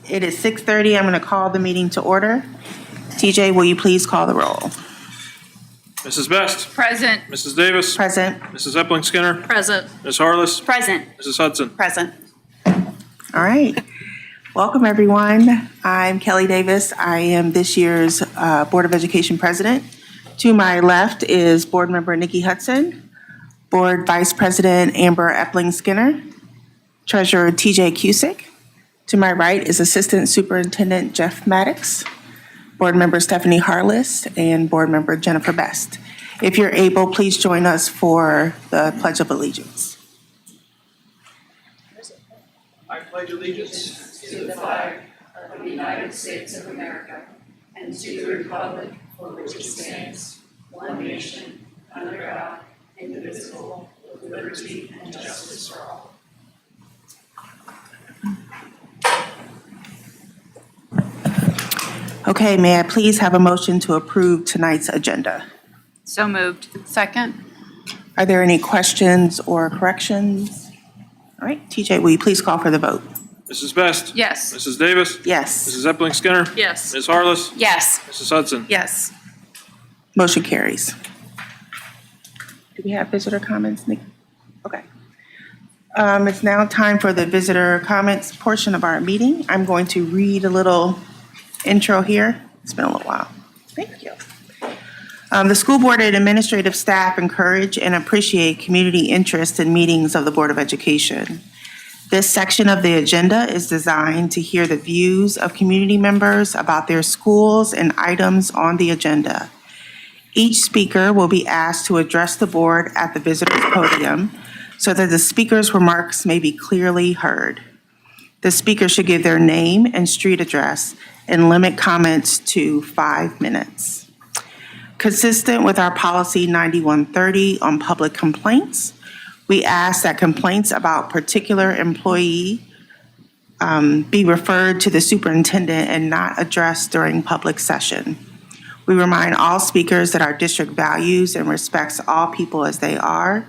It is 6:30. I'm going to call the meeting to order. TJ, will you please call the roll? Mrs. Best. Present. Mrs. Davis. Present. Mrs. Epling Skinner. Present. Ms. Harless. Present. Mrs. Hudson. Present. All right. Welcome, everyone. I'm Kelly Davis. I am this year's Board of Education President. To my left is Board Member Nikki Hudson, Board Vice President Amber Epling Skinner, Treasurer TJ Cusick. To my right is Assistant Superintendent Jeff Maddox, Board Member Stephanie Harless, and Board Member Jennifer Best. If you're able, please join us for the Pledge of Allegiance. I pledge allegiance to the flag of the United States of America and to the republic for which it stands, one nation, under God, indivisible, with liberty and justice for all. Okay, may I please have a motion to approve tonight's agenda? So moved. Second. Are there any questions or corrections? All right, TJ, will you please call for the vote? Mrs. Best. Yes. Mrs. Davis. Yes. Mrs. Epling Skinner. Yes. Ms. Harless. Yes. Mrs. Hudson. Yes. Motion carries. Do we have visitor comments, Nick? Okay. It's now time for the visitor comments portion of our meeting. I'm going to read a little intro here. It's been a little while. Thank you. The school board and administrative staff encourage and appreciate community interest in meetings of the Board of Education. This section of the agenda is designed to hear the views of community members about their schools and items on the agenda. Each speaker will be asked to address the board at the visitor's podium so that the speaker's remarks may be clearly heard. The speaker should give their name and street address and limit comments to 5 minutes. Consistent with our policy 9130 on public complaints, we ask that complaints about particular employee be referred to the superintendent and not addressed during public session. We remind all speakers that our district values and respects all people as they are,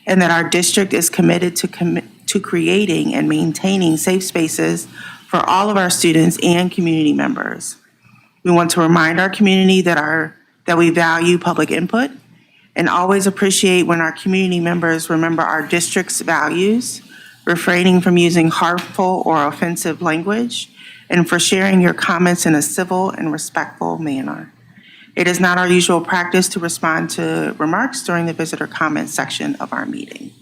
and that our district is committed to creating and maintaining safe spaces for all of our students and community members. We want to remind our community that we value public input and always appreciate when our community members remember our district's values, refraining from using harmful or offensive language, and for sharing your comments in a civil and respectful manner. It is not our usual practice to respond to remarks during the visitor comment section of our meeting.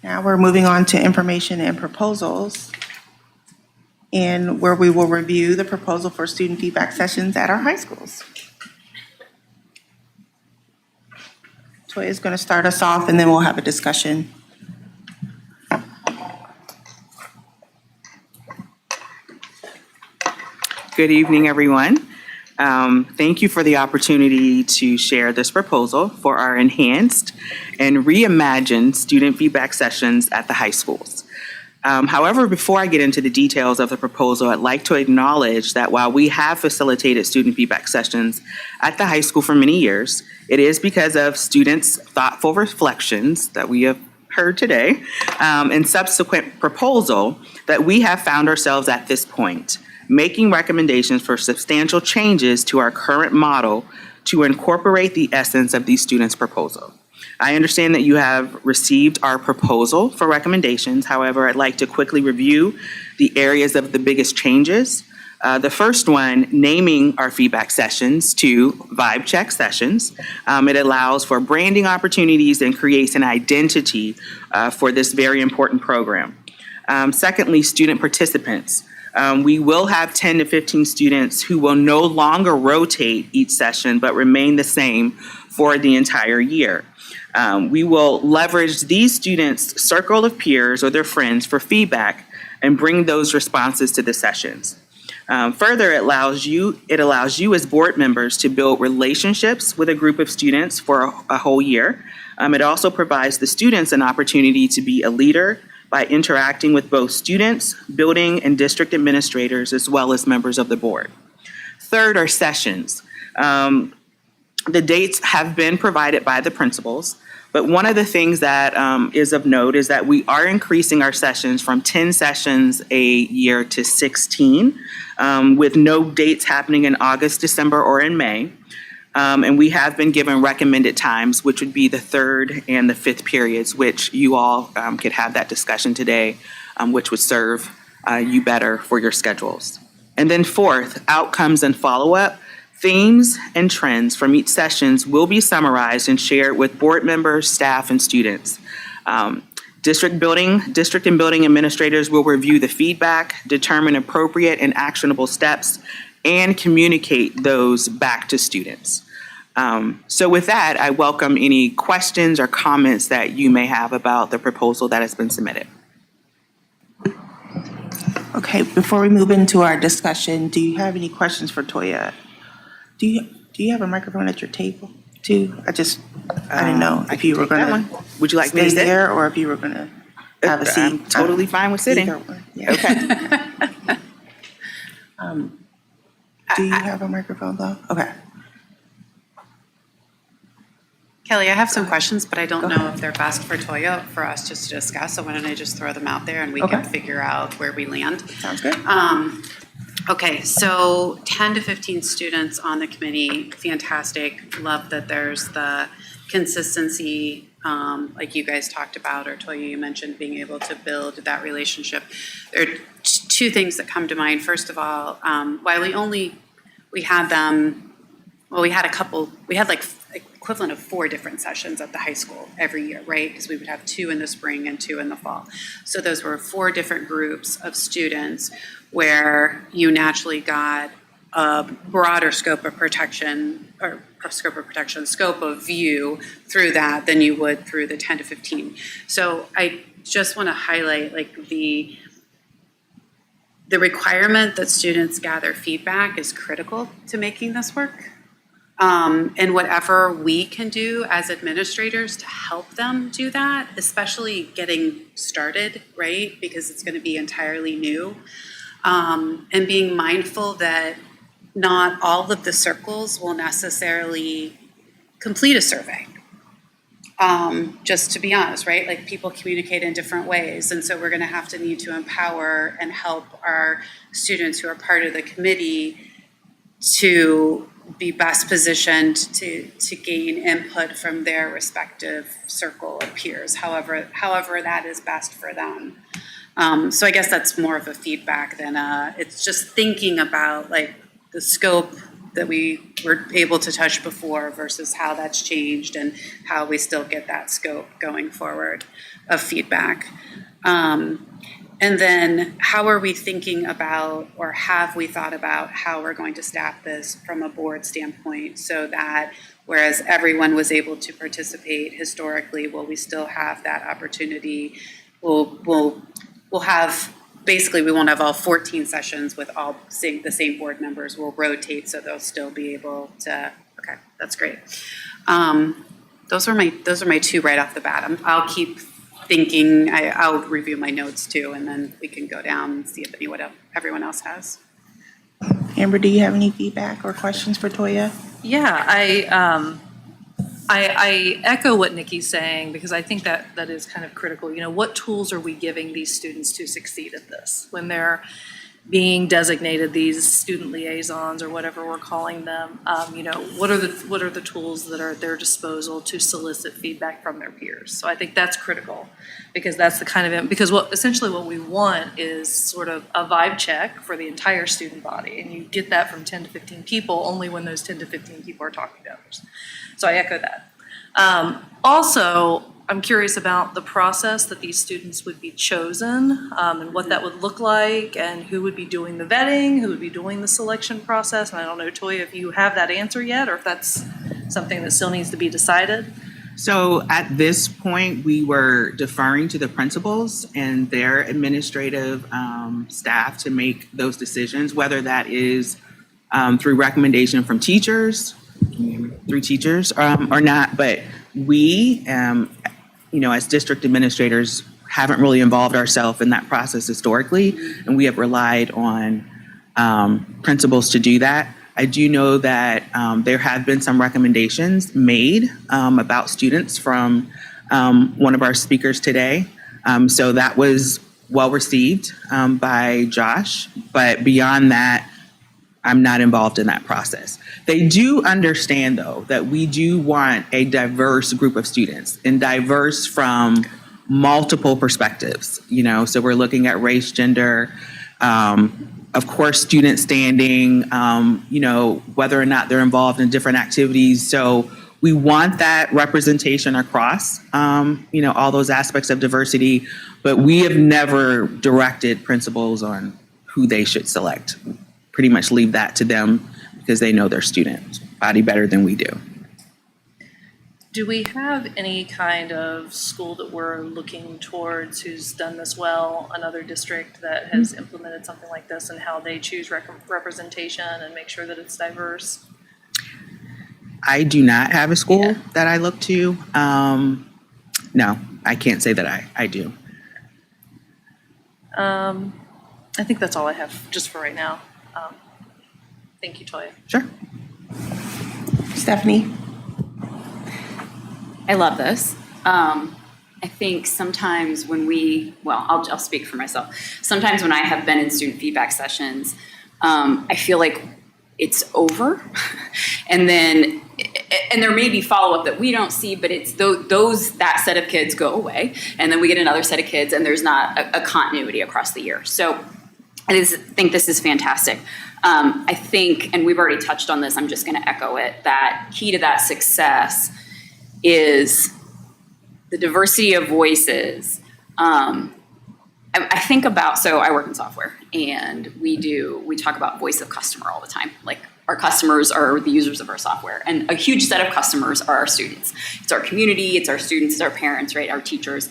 Now we're moving on to information and proposals. and where we will review the proposal for student feedback sessions at our high schools. Toya is going to start us off, and then we'll have a discussion. Good evening, everyone. Thank you for the opportunity to share this proposal for our enhanced and reimagined student feedback sessions at the high schools. However, before I get into the details of the proposal, I'd like to acknowledge that while we have facilitated student feedback sessions at the high school for many years, it is because of students' thoughtful reflections that we have heard today and subsequent proposal that we have found ourselves at this point, making recommendations for substantial changes to our current model to incorporate the essence of these students' proposal. I understand that you have received our proposal for recommendations. However, I'd like to quickly review the areas of the biggest changes. The first one, naming our feedback sessions to Vibe Check sessions. It allows for branding opportunities and creates an identity for this very important program. Secondly, student participants. We will have 10 to 15 students who will no longer rotate each session, but remain the same for the entire year. We will leverage these students' circle of peers or their friends for feedback and bring those responses to the sessions. Further, it allows you as board members to build relationships with a group of students for a whole year. It also provides the students an opportunity to be a leader by interacting with both students, building and district administrators, as well as members of the board. Third are sessions. The dates have been provided by the principals, but one of the things that is of note is that we are increasing our sessions from 10 sessions a year to 16, with no dates happening in August, December, or in May. And we have been given recommended times, which would be the third and the fifth periods, which you all could have that discussion today, which would serve you better for your schedules. And then fourth, outcomes and follow-up. Themes and trends from each sessions will be summarized and shared with board members, staff, and students. District and building administrators will review the feedback, determine appropriate and actionable steps, and communicate those back to students. So with that, I welcome any questions or comments that you may have about the proposal that has been submitted. Okay, before we move into our discussion, do you have any questions for Toya? Do you have a microphone at your table too? I didn't know if you were going to Would you like me to stay sit? there or if you were going to have a seat. I'm totally fine with sitting. Either one, yeah. Okay. Do you have a microphone though? Okay. Kelly, I have some questions, but I don't Go know ahead. if they're best for Toya for us just to discuss. So why don't I just throw them out there and we Okay. can figure out where we land. Sounds good. Okay, so 10 to 15 students on the committee, fantastic. Love that there's the consistency, like you guys talked about, or Toya, you mentioned being able to build that relationship. There are two things that come to mind. First of all, while we had them, well, we had like equivalent of 4 different sessions at the high school every year, right? Because we would have 2 in the spring and 2 in the fall. So those were 4 different groups of students where you naturally got a broader scope of protection scope of view through that than you would through the 10 to 15. So I just want to highlight like the requirement that students gather feedback is critical to making this work. And whatever we can do as administrators to help them do that, especially getting started, right? Because it's going to be entirely new. And being mindful that not all of the circles will necessarily complete a survey. Just to be honest, right? Like people communicate in different ways. And so we're going to need to empower and help our students who are part of the committee to be best positioned to gain input from their respective circle of peers, however that is best for them. So I guess that's more of a feedback than it's just thinking about like the scope that we were able to touch before versus how that's changed and how we still get that scope going forward of feedback. And then how are we thinking about, or have we thought about how we're going to staff this from a board standpoint so that whereas everyone was able to participate historically, will we still have that opportunity? We'll have, basically we won't have all 14 sessions with all the same board members. We'll rotate so they'll still be able to, okay, that's great. Those are my two right off the bat. I'll keep thinking, I'll review my notes too, and then we can go down and see if everyone else has. Amber, do you have any feedback or questions for Toya? Yeah, I echo what Nikki's saying because I think that is kind of critical. You know, what tools are we giving these students to succeed at this when they're being designated these student liaisons or whatever we're calling them? You know, what are the tools that are at their disposal to solicit feedback from their peers? So I think that's critical because that's the kind of, because essentially what we want is sort of a vibe check for the entire student body, and you get that from 10 to 15 people only when those 10 to 15 people are talking to others. So I echo that. Also, I'm curious about the process that these students would be chosen, and what that would look like, and who would be doing the vetting, who would be doing the selection process. And I don't know, Toya, if you have that answer yet, or if that's something that still needs to be decided. So at this point, we were deferring to the principals and their administrative staff to make those decisions, whether that is through recommendation from teachers, or not. But we, you know, as district administrators, haven't really involved ourselves in that process historically, and we have relied on principals to do that. I do know that there have been some recommendations made about students from one of our speakers today. So that was well received by Josh, but beyond that, I'm not involved in that process. They do understand, though, that we do want a diverse group of students and diverse from multiple perspectives, you know, so we're looking at race, gender, of course, student standing, you know, whether or not they're involved in different activities. So we want that representation across, you know, all those aspects of diversity, but we have never directed principals on who they should select. Pretty much leave that to them because they know their student body better than we do. Do we have any kind of school that we're looking towards who's done this well, another district that has implemented something like this, and how they choose representation and make sure that it's diverse? I do not have a school that I look to. No, I can't say that I do. I think that's all I have just for right now. Thank you, Toya. Sure. Stephanie? I love this. I think sometimes when I'll speak for myself. Sometimes when I have been in student feedback sessions, I feel like it's over. And there may be follow-up that we don't see, but it's that set of kids go away. And then we get another set of kids, and there's not a continuity across the year. So I think this is fantastic. I think, and we've already touched on this, I'm just going to echo it, that key to that success is the diversity of voices. I think about, so I work in software, and we talk about voice of customer all the time. Like, our customers are the users of our software, and a huge set of customers are our students. It's our community, it's our students, it's our parents, right? Our teachers.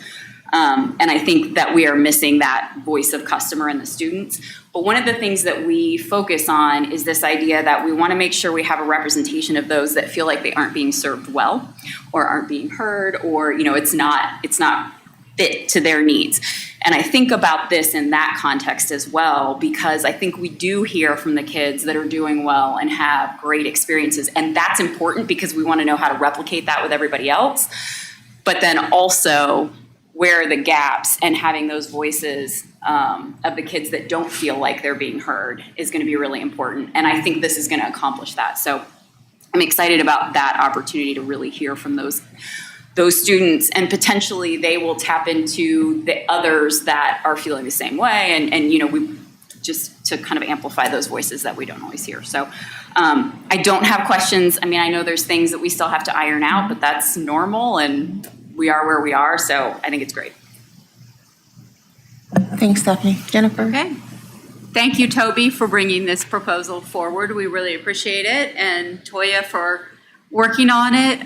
And I think that we are missing that voice of customer and the students. But one of the things that we focus on is this idea that we want to make sure we have a representation of those that feel like they aren't being served well, or aren't being heard, or, you know, it's not fit to their needs. And I think about this in that context as well, because I think we do hear from the kids that are doing well and have great experiences. And that's important because we want to know how to replicate that with everybody else. But then also, where are the gaps, and having those voices of the kids that don't feel like they're being heard is going to be really important. And I think this is going to accomplish that. So I'm excited about that opportunity to really hear from those students, and potentially they will tap into the others that are feeling the same way. And you know, we just to kind of amplify those voices that we don't always hear. So I don't have questions. I mean, I know there's things that we still have to iron out, but that's normal, and we are where we are. So I think it's great. Thanks, Stephanie. Jennifer? Okay. Thank you, Toby, for bringing this proposal forward. We really appreciate it, and Toya for working on it.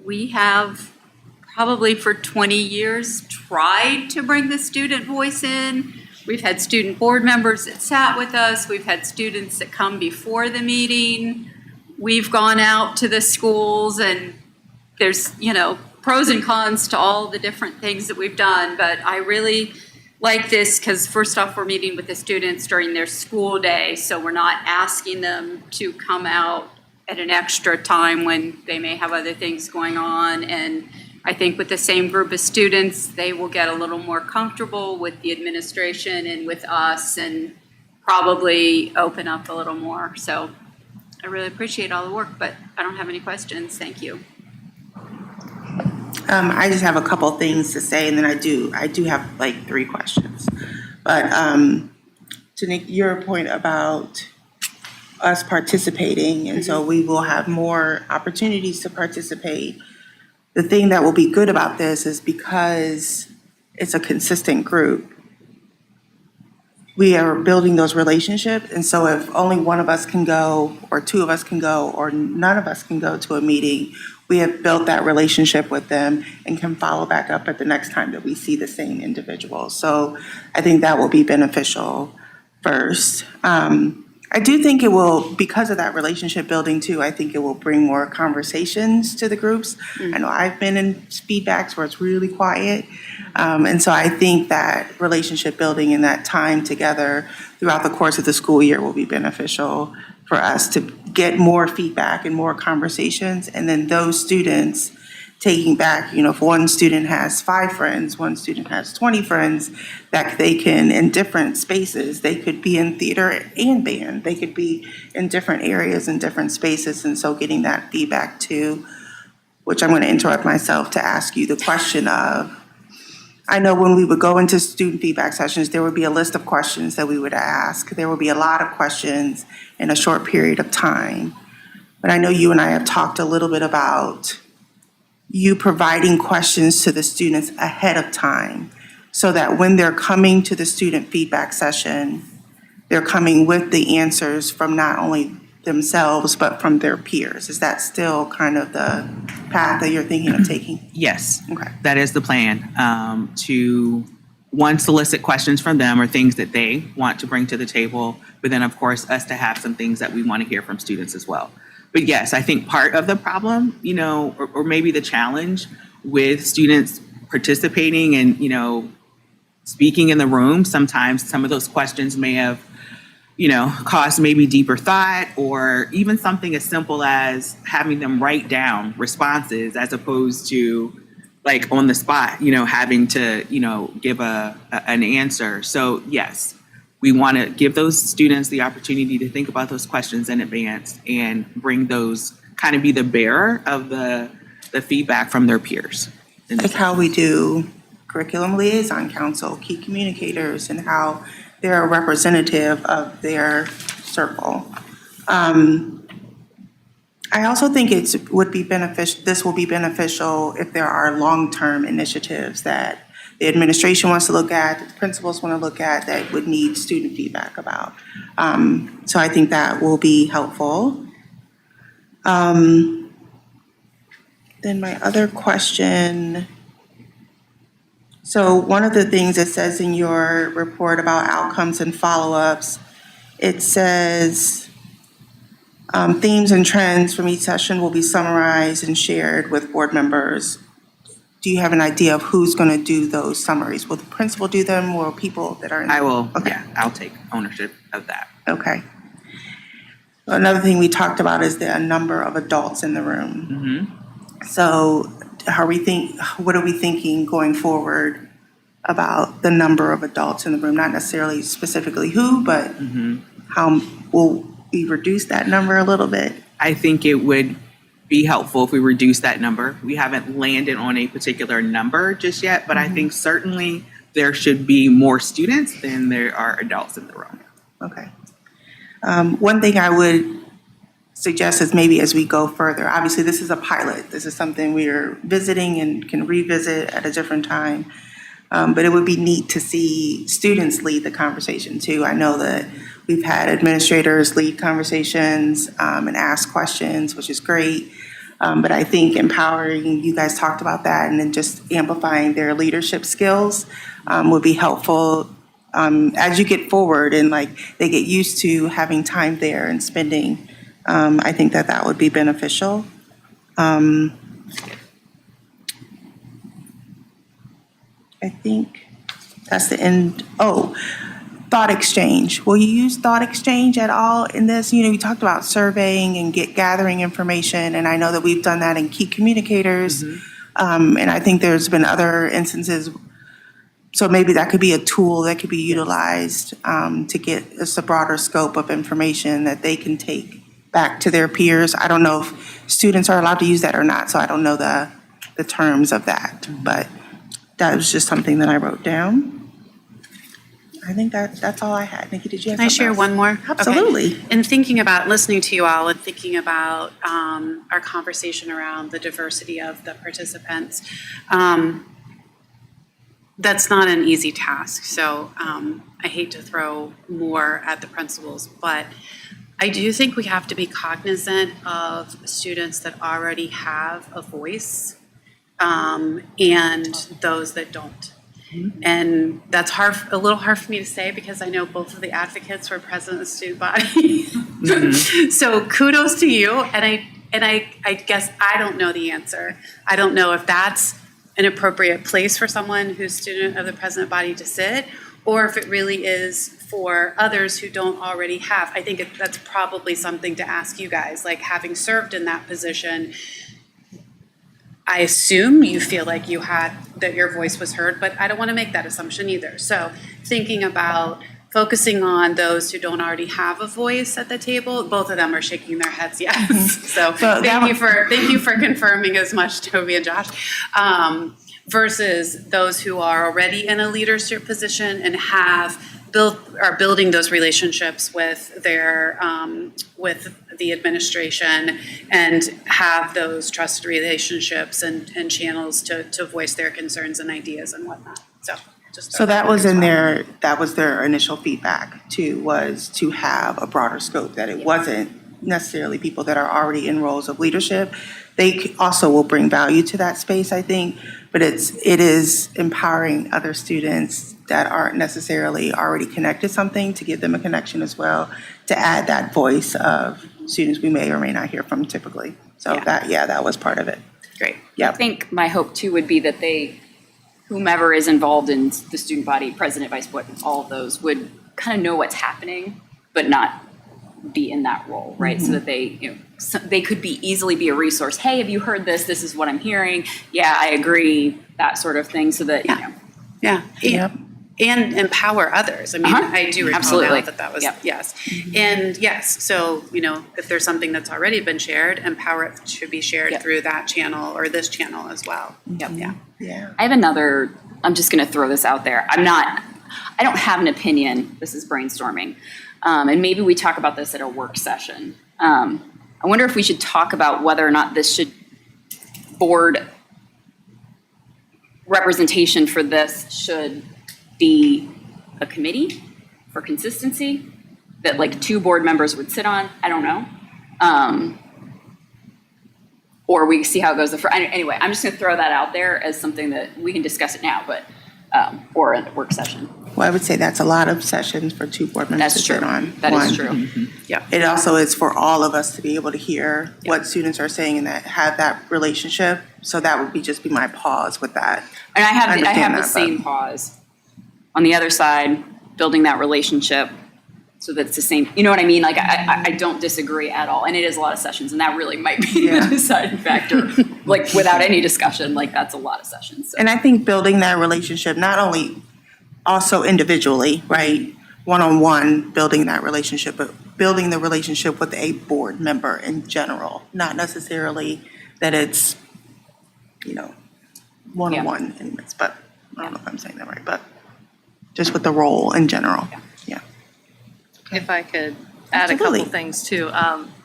We have probably for 20 years tried to bring the student voice in. We've had student board members that sat with us. We've had students that come before the meeting. We've gone out to the schools, and there's, pros and cons to all the different things that we've done, but I really like this because first off, we're meeting with the students during their school day, so we're not asking them to come out at an extra time when they may have other things going on. And I think with the same group of students, they will get a little more comfortable with the administration and with us and probably open up a little more. So I really appreciate all the work, but I don't have any questions. Thank you. I just have a couple things to say, and then I do have like 3 questions. But to Nick, your point about us participating, and so we will have more opportunities to participate. The thing that will be good about this is because it's a consistent group, we are building those relationships. And so if only one of us can go, or 2 of us can go, or none of us can go to a meeting, we have built that relationship with them and can follow back up at the next time that we see the same individual. So I think that will be beneficial first. I do think it will, because of that relationship building too, I think it will bring more conversations to the groups. I know I've been in feedbacks where it's really quiet. And so I think that relationship building and that time together throughout the course of the school year will be beneficial for us to get more feedback and more conversations. And then those students taking back, if one student has 5 friends, one student has 20 friends, that they can, in different spaces, they could be in theater and band, they could be in different areas and different spaces. And so getting that feedback too, which I'm going to interrupt myself to ask you the question of, I know when we would go into student feedback sessions, there would be a list of questions that we would ask. There would be a lot of questions in a short period of time. But I know you and I have talked a little bit about you providing questions to the students ahead of time so that when they're coming to the student feedback session, they're coming with the answers from not only themselves, but from their peers. Is that still kind of the path that you're thinking of taking? Yes. Okay. That is the plan, to, one, solicit questions from them or things that they want to bring to the table, but then, of course, us to have some things that we want to hear from students as well. But yes, I think part of the problem, or maybe the challenge with students participating and, speaking in the room, sometimes some of those questions may have, caused maybe deeper thought, or even something as simple as having them write down responses as opposed to like on the spot, having to, give an answer. So yes, we want to give those students the opportunity to think about those questions in advance and bring those, kind of be the bearer of the feedback from their peers. Like how we do curriculum liaison council, key communicators, and how they're a representative of their circle. I also think this will be beneficial if there are long-term initiatives that the administration wants to look at, that the principals want to look at, that would need student feedback about. So I think that will be helpful. Then my other question, so one of the things it says in your report about outcomes and follow-ups, it says themes and trends from each session will be summarized and shared with board members. Do you have an idea of who's going to do those summaries? Will the principal do them, or people that are in? I will, Okay. yeah, I'll take ownership of that. Okay. Another thing we talked about is the number of adults in the room. So what are we thinking going forward about the number of adults in the room? Not necessarily specifically who, but how will we reduce that number a little bit? I think it would be helpful if we reduce that number. We haven't landed on a particular number just yet, but I think certainly there should be more students than there are adults in the room. Okay. One thing I would suggest is maybe as we go further, obviously this is a pilot. This is something we are visiting and can revisit at a different time. But it would be neat to see students lead the conversation too. I know that we've had administrators lead conversations and ask questions, which is great. But I think empowering, you guys talked about that, and then just amplifying their leadership skills would be helpful as you get forward and like they get used to having time there and spending. I think that that would be beneficial. I think that's the end. Oh, thought exchange. Will you use thought exchange at all in this? You know, you talked about surveying and gathering information, and I know that we've done that in key communicators. And I think there's been other instances. So maybe that could be a tool that could be utilized to get us a broader scope of information that they can take back to their peers. I don't know if students are allowed to use that or not, so I don't know the terms of that, but that was just something that I wrote down. I think that's all I had. Nikki, did you have Can I something share else? one more? Absolutely. Okay. In thinking about, listening to you all and thinking about our conversation around the diversity of the participants, that's not an easy task. So I hate to throw more at the principals, but I do think we have to be cognizant of students that already have a voice and those that don't. And that's a little hard for me to say because I know both of the advocates were president of the student body. So kudos to you. And I guess I don't know the answer. I don't know if that's an appropriate place for someone who's student of the president body to sit, or if it really is for others who don't already have. I think that's probably something to ask you guys, like having served in that position. I assume you feel like that your voice was heard, but I don't want to make that assumption either. So thinking about focusing on those who don't already have a voice at the table, both of them are shaking their heads yes. So thank you for confirming as much, Toby and Josh. Versus those who are already in a leadership position and are building those relationships with their with the administration and have those trusted relationships and channels to voice their concerns and ideas and whatnot. So that was in there. That was their initial feedback too, was to have a broader scope, that it wasn't necessarily people that are already in roles of leadership. They also will bring value to that space, I think, but it is empowering other students that aren't necessarily already connected something to give them a connection as well, to add that voice of students we may or may not hear from typically. So that was part of it. great. Yeah. I think my hope too would be that whomever is involved in the student body, president, vice president, all of those would kind of know what's happening, but not be in that role, right? So that they could easily be a resource. Hey, have you heard this? This is what I'm hearing. Yeah, I agree. That sort of thing. So that And empower others. I mean, I do recall Absolutely. now that was, yes. And yes, so, if there's something that's already been shared, empower it to be shared through that channel or this channel as well. Yeah. I have another, I'm just going to throw this out there. I don't have an opinion. This is brainstorming. And maybe we talk about this at a work session. I wonder if we should talk about whether or not this board representation for this should be a committee for consistency that like 2 board members would sit on. I don't know. Or we see how it goes. Anyway, I'm just going to throw that out there as something that we can discuss it now, but or a work session. Well, I would say that's a lot of sessions for 2 board members to sit on. That is true. Yeah. It also is for all of us to be able to hear what students are saying and that have that relationship. So that would just be my pause with that. And I have understand the that, same but- pause on the other side, building that relationship so that it's the same. You know what I mean? Like I don't disagree at all. And it is a lot of sessions, and that really might be the deciding factor. Like without any discussion, like that's a lot of sessions. So. And I think building that relationship, not only also individually, right? One-on-one, building that relationship, but building the relationship with a board member in general, not necessarily that it's, one-on-one anyways, but I don't know if I'm saying that right, but just with the role in general. Yeah. If I could add a Absolutely. couple things too.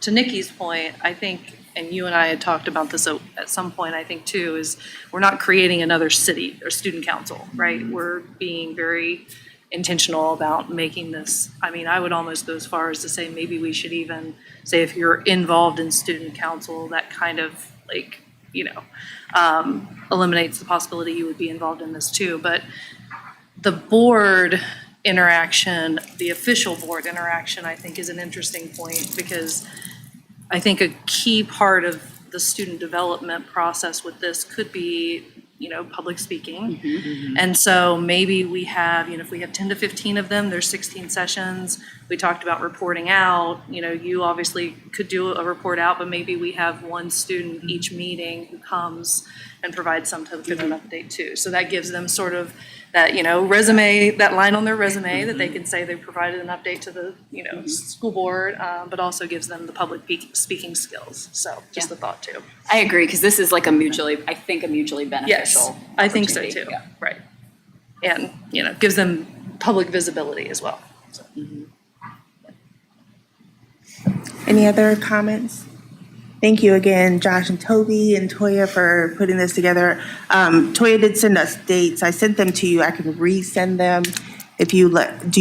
To Nikki's point, I think and you and I had talked about this at some point, I think too, is we're not creating another city or student council, right? We're being very intentional about making this, I mean, I would almost go as far as to say maybe we should even say if you're involved in student council, that kind of like, eliminates the possibility you would be involved in this too. But the board interaction, the official board interaction, I think is an interesting point because I think a key part of the student development process with this could be, public speaking. And so maybe we have, if we have 10 to 15 of them, there's 16 sessions. We talked about reporting out, you obviously could do a report out, but maybe we have one student each meeting who comes and provides some type of an update too. So that gives them sort of that, resume, that line on their resume that they can say they provided an update to the, school board, but also gives them the public speaking skills. So just a thought too. I agree, because this is like a mutually beneficial. Yes, I think so too. opportunity. Yeah. Right. And, gives them public visibility as well. So. Any other comments? Thank you again, Josh and Toby and Toya, for putting this together. Toya did send us dates. I sent them to you. I can resend them. Do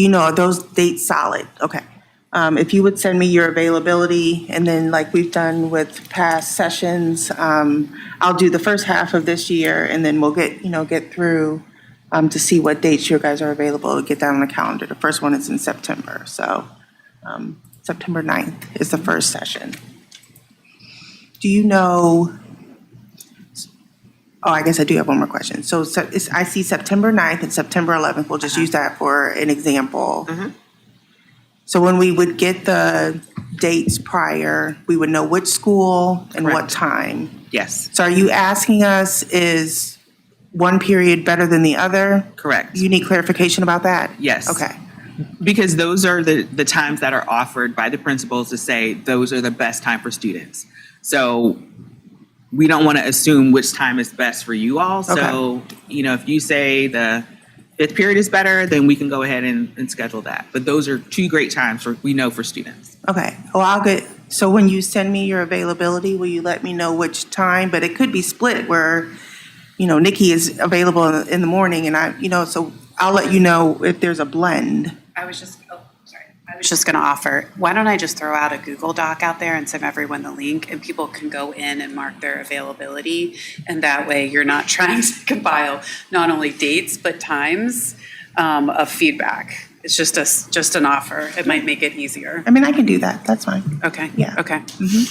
you know, are those dates solid? Okay. If you would send me your availability, and then like we've done with past sessions, I'll do the first half of this year, and then we'll get through to see what dates you guys are available to get that on the calendar. The first one is in September. So September 9th is the first session. Do you know, I guess I do have one more question. So I see September 9th and September 11th. We'll just use that for an example. So when we would get the dates prior, we would know which school and what Correct. time. Yes, So are you asking us, is one period better than the other? correct. You need clarification about that? Yes. Okay. Because those are the times that are offered by the principals to say those are the best time for students. So we don't want to assume which time is best for you all. So, if you say the fifth period is better, then we can go ahead and schedule that. But those are two great times for students. Okay. Well, so when you send me your availability, will you let me know which time? But it could be split where, Nikki is available in the morning and so I'll let you know if there's a blend. I was just going to offer, why don't I just throw out a Google Doc out there and send everyone the link, and people can go in and mark their availability. And that way you're not trying to compile not only dates, but times of feedback. It's just an offer. It might make it easier. I mean, I can do that. That's fine. Okay. Yeah. Okay.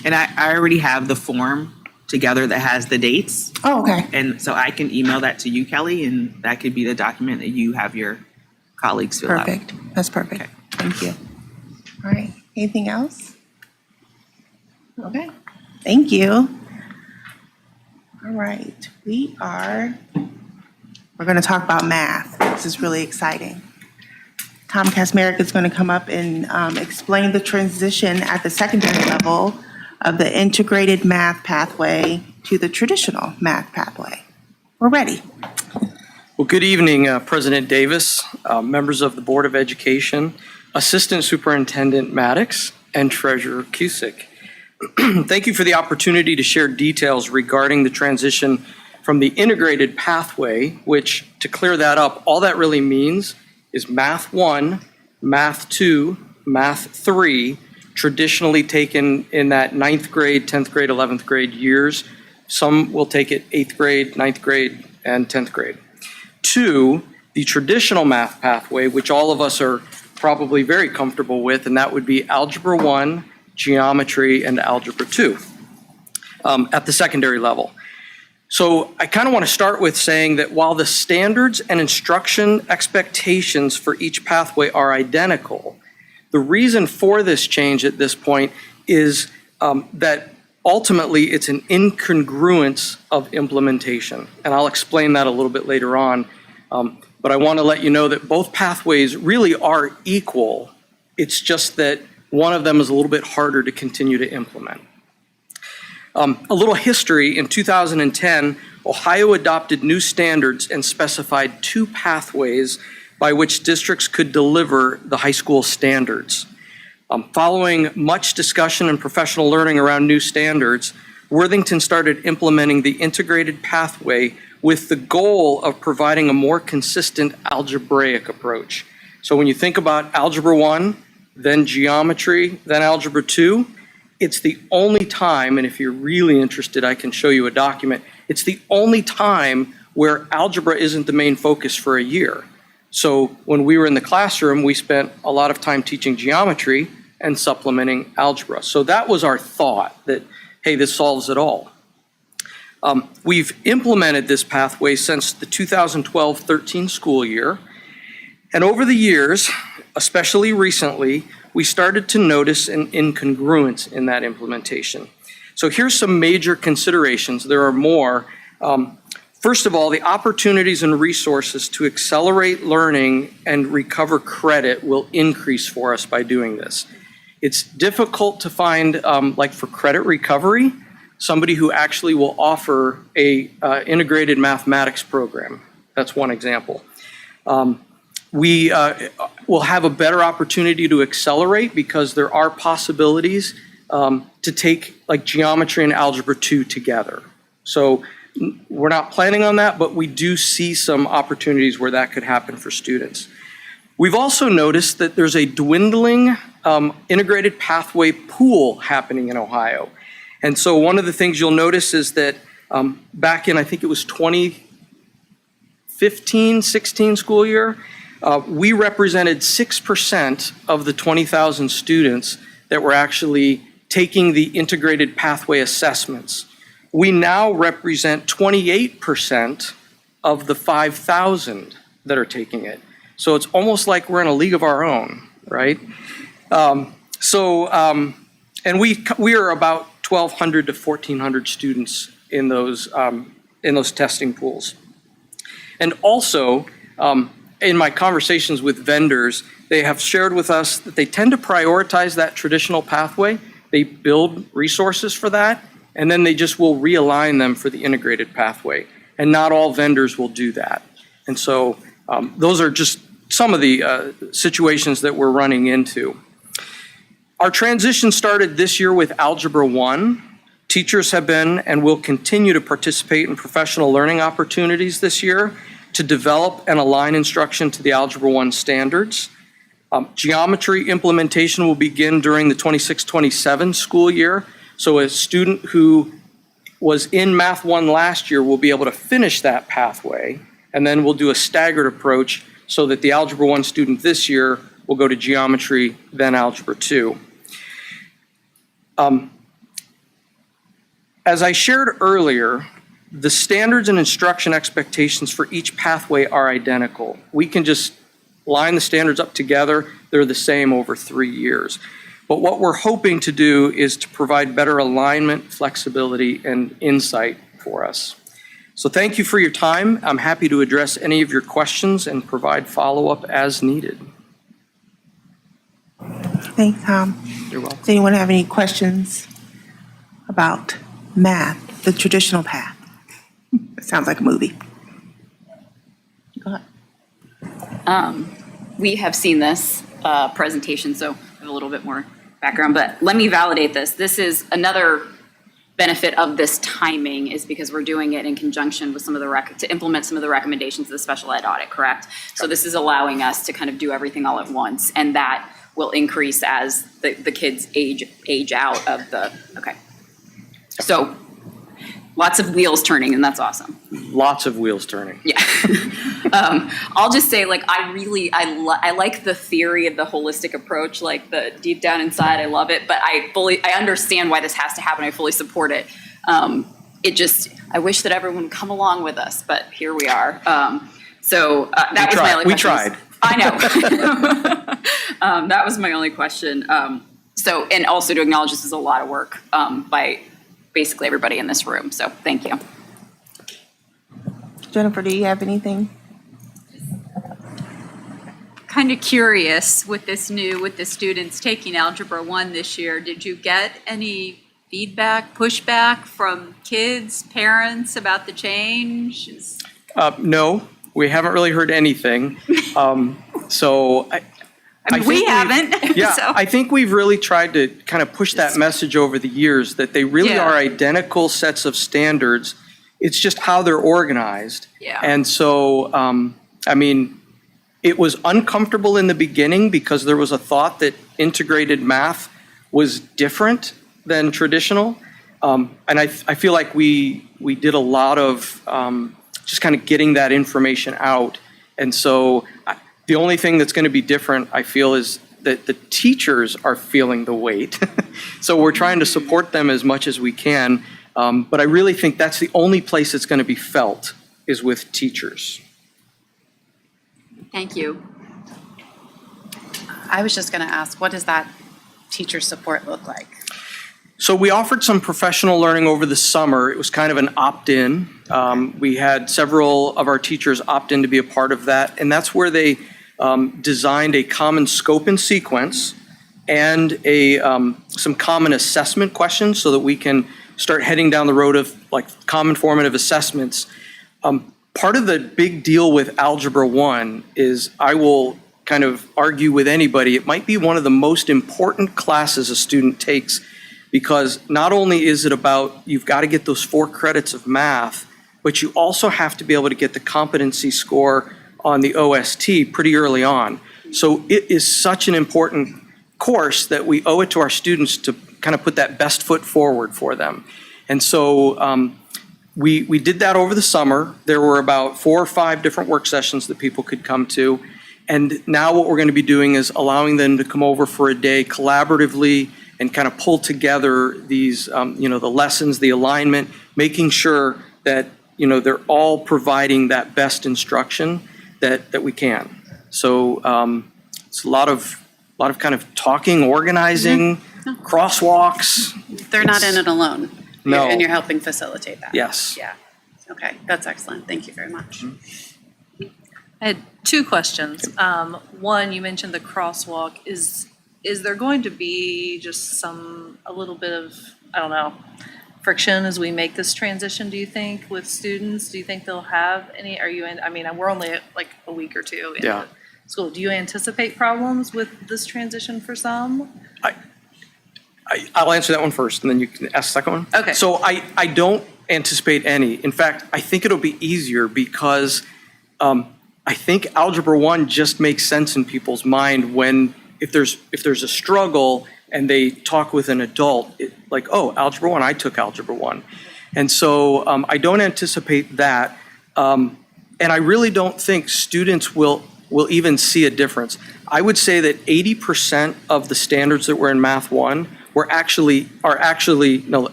And I already have the form together that has the dates. Oh, okay. And so I can email that to you, Kelly, and that could be the document that you have your colleagues fill out. Perfect. That's perfect. Okay. Thank you. All right. Anything else? Okay. Thank you. All right. We're going to talk about math. This is really exciting. Tom Kasmerick is going to come up and explain the transition at the secondary level of the integrated math pathway to the traditional math pathway. We're ready. Well, good evening, President Davis, members of the Board of Education, Assistant Superintendent Maddox, and Treasurer Cusick. Thank you for the opportunity to share details regarding the transition from the integrated pathway, which, to clear that up, all that really means is Math 1, Math 2, Math 3, traditionally taken in that 9th grade, 10th grade, 11th grade years. Some will take it 8th grade, 9th grade, and 10th grade. 2, the traditional math pathway, which all of us are probably very comfortable with, and that would be Algebra 1, Geometry, and Algebra 2 at the secondary level. So I kind of want to start with saying that while the standards and instruction expectations for each pathway are identical, the reason for this change at this point is that ultimately it's an incongruence of implementation. And I'll explain that a little bit later on. But I want to let you know that both pathways really are equal. It's just that one of them is a little bit harder to continue to implement. A little history: in 2010, Ohio adopted new standards and specified 2 pathways by which districts could deliver the high school standards. Following much discussion and professional learning around new standards, Worthington started implementing the integrated pathway with the goal of providing a more consistent algebraic approach. So when you think about Algebra 1, then geometry, then Algebra 2, it's the only time, and if you're really interested, I can show you a document, it's the only time where algebra isn't the main focus for a year. So when we were in the classroom, we spent a lot of time teaching geometry and supplementing algebra. So that was our thought, that, hey, this solves it all. We've implemented this pathway since the 2012-13 school year. And over the years, especially recently, we started to notice an incongruence in that implementation. So here's some major considerations. There are more. First of all, the opportunities and resources to accelerate learning and recover credit will increase for us by doing this. It's difficult to find, like for credit recovery, somebody who actually will offer a integrated mathematics program. That's one example. We will have a better opportunity to accelerate because there are possibilities to take like geometry and algebra 2 together. So we're not planning on that, but we do see some opportunities where that could happen for students. We've also noticed that there's a dwindling integrated pathway pool happening in Ohio. And so one of the things you'll notice is that back in, I think it was 2015-16 school year, we represented 6% of the 20,000 students that were actually taking the integrated pathway assessments. We now represent 28% of the 5,000 that are taking it. So it's almost like we're in a league of our own, right? And we are about 1,200 to 1,400 students in those testing pools. And also, in my conversations with vendors, they have shared with us that they tend to prioritize that traditional pathway. They build resources for that, and then they just will realign them for the integrated pathway. And not all vendors will do that. And so those are just some of the situations that we're running into. Our transition started this year with Algebra 1. Teachers have been and will continue to participate in professional learning opportunities this year to develop and align instruction to the Algebra 1 standards. Geometry implementation will begin during the 26-27 school year. So a student who was in Math 1 last year will be able to finish that pathway, and then we'll do a staggered approach so that the Algebra 1 student this year will go to geometry, then Algebra 2. As I shared earlier, the standards and instruction expectations for each pathway are identical. We can just line the standards up together. They're the same over 3 years. But what we're hoping to do is to provide better alignment, flexibility, and insight for us. So thank you for your time. I'm happy to address any of your questions and provide follow-up as needed. Thanks, Tom. You're welcome. Does anyone have any questions about math, the traditional path? It sounds like a movie. Go ahead. We have seen this presentation, so I have a little bit more background, but let me validate this. This is another benefit of this timing is because we're doing it in conjunction with some of the to implement some of the recommendations of the special ed audit, correct? So this is allowing us to kind of do everything all at once, and that will increase as the kids age out of the, okay. So lots of wheels turning, and that's awesome. Lots of wheels turning. Yeah. I'll just say, like, I like the theory of the holistic approach, like the deep down inside, I love it, but I understand why this has to happen. I fully support it. I wish that everyone would come along with us, but here we are. That was my only question. We tried. I know. That was my only question. And also to acknowledge this is a lot of work by basically everybody in this room. So thank you. Jennifer, do you have anything? Kind of curious with the students taking Algebra 1 this year, did you get any feedback, pushback from kids, parents about the change? No, we haven't really heard anything. So I mean, we think haven't. Yeah, So I think we've really tried to kind of push that message over the years that they really Yeah. are identical sets of standards. It's just how they're organized. Yeah. And so, I mean, it was uncomfortable in the beginning because there was a thought that integrated math was different than traditional. And I feel like we did a lot of just kind of getting that information out. And so the only thing that's going to be different, I feel, is that the teachers are feeling the weight. So we're trying to support them as much as we can. But I really think that's the only place it's going to be felt is with teachers. thank you. I was just going to ask, what does that teacher support look like? So we offered some professional learning over the summer. It was kind of an opt-in. We had several of our teachers opt in to be a part of that, and that's where they designed a common scope and sequence and some common assessment questions so that we can start heading down the road of like common formative assessments. Part of the big deal with Algebra 1 is I will kind of argue with anybody, it might be one of the most important classes a student takes because not only is it about you've got to get those 4 credits of math, but you also have to be able to get the competency score on the OST pretty early on. So it is such an important course that we owe it to our students to kind of put that best foot forward for them. And so we did that over the summer. There were about 4 or 5 different work sessions that people could come to. And now what we're going to be doing is allowing them to come over for a day collaboratively and kind of pull together these, the lessons, the alignment, making sure that, they're all providing that best instruction that we can. So it's a lot of kind of talking, organizing, crosswalks. They're not in it alone. No. And you're helping facilitate that. Yes. Yeah. Okay, that's excellent. Thank you very much. I had 2 questions. One, you mentioned the crosswalk. Is there going to be just a little bit of, I don't know, friction as we make this transition, do you think, with students? Do you think they'll have any, we're only like a week or 2 in Yeah. school. Do you anticipate problems with this transition for some? I'll answer that one first, and then you can ask the second one. Okay. So I don't anticipate any. In fact, I think it'll be easier because I think Algebra 1 just makes sense in people's mind when if there's a struggle and they talk with an adult, like, oh, Algebra 1, I took Algebra 1. And so I don't anticipate that. And I really don't think students will even see a difference. I would say that 80% of the standards that were in Math 1 no,